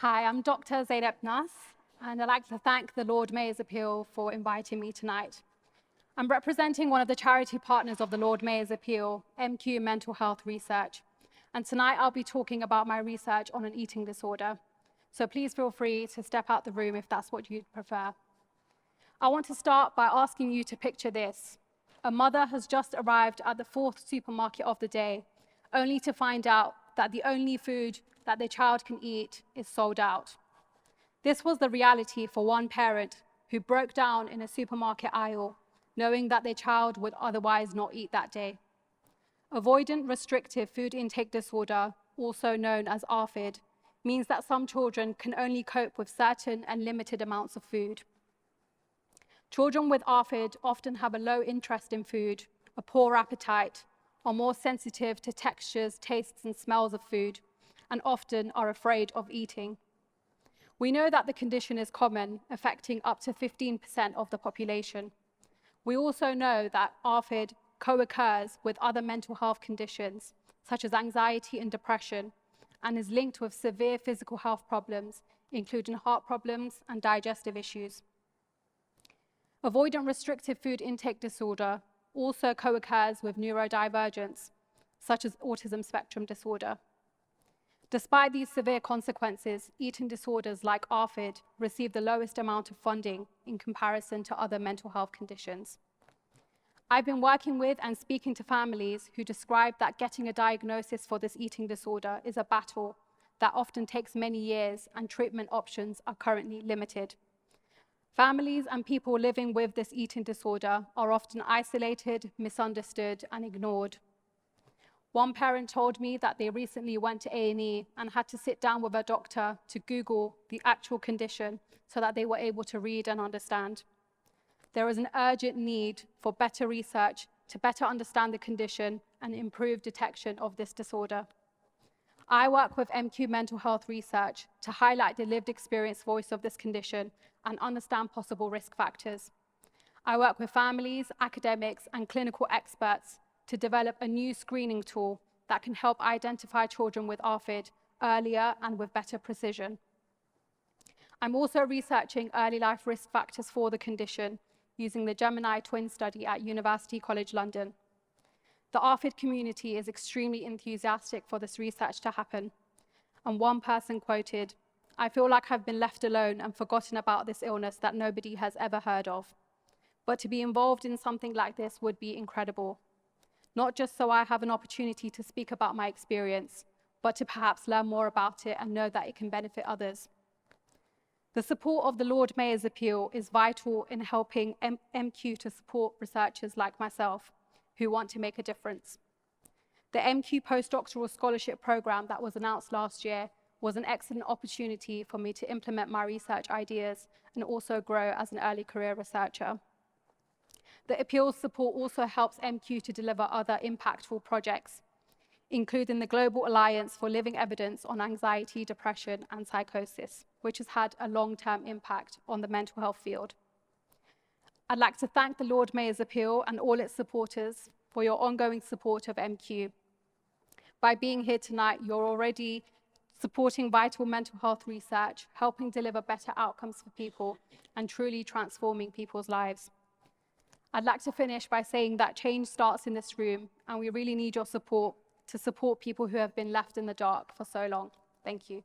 Hi, I'm Dr. Zeynep Nas, and I'd like to thank the Lord Mayor's Appeal for inviting me tonight. I'm representing one of the charity partners of the Lord Mayor's Appeal, MQ Mental Health Research, and tonight I'll be talking about my research on an eating disorder. So please feel free to step out the room if that's what you'd prefer. I want to start by asking you to picture this. A mother has just arrived at the fourth supermarket of the day, only to find out that the only food that their child can eat is sold out. This was the reality for one parent who broke down in a supermarket aisle, knowing that their child would otherwise not eat that day. Avoidant restrictive food intake disorder, also known as ARFID, means that some children can only cope with certain and limited amounts of food. Children with ARFID often have a low interest in food, a poor appetite, are more sensitive to textures, tastes, and smells of food, and often are afraid of eating. We know that the condition is common, affecting up to 15% of the population. We also know that ARFID co-occurs with other mental health conditions, such as anxiety and depression, and is linked with severe physical health problems, including heart problems and digestive issues. Avoidant restrictive food intake disorder also co-occurs with neurodivergence, such as autism spectrum disorder. Despite these severe consequences, eating disorders like ARFID receive the lowest amount of funding in comparison to other mental health conditions. I've been working with and speaking to families who describe that getting a diagnosis for this eating disorder is a battle that often takes many years, and treatment options are currently limited. Families and people living with this eating disorder are often isolated, misunderstood, and ignored. One parent told me that they recently went to A&E and had to sit down with a doctor to Google the actual condition so that they were able to read and understand. There is an urgent need for better research to better understand the condition and improve detection of this disorder. I work with MQ Mental Health Research to highlight the lived experience voice of this condition and understand possible risk factors. I work with families, academics, and clinical experts to develop a new screening tool that can help identify children with ARFID earlier and with better precision. I'm also researching early life risk factors for the condition using the Gemini twin study at University College London. The ARFID community is extremely enthusiastic for this research to happen. And one person quoted, "I feel like I've been left alone and forgotten about this illness that nobody has ever heard of. But to be involved in something like this would be incredible. Not just so I have an opportunity to speak about my experience, but to perhaps learn more about it and know that it can benefit others." The support of the Lord Mayor's Appeal is vital in helping MQ to support researchers like myself who want to make a difference. The MQ postdoctoral scholarship program that was announced last year was an excellent opportunity for me to implement my research ideas and also grow as an early career researcher. The appeals support also helps MQ to deliver other impactful projects, including the Global Alliance for Living Evidence on Anxiety, Depression, and Psychosis, which has had a long-term impact on the mental health field. I'd like to thank the Lord Mayor's Appeal and all its supporters for your ongoing support of MQ. By being here tonight, you're already supporting vital mental health research, helping deliver better outcomes for people, and truly transforming people's lives. I'd like to finish by saying that change starts in this room, and we really need your support to support people who have been left in the dark for so long. Thank you.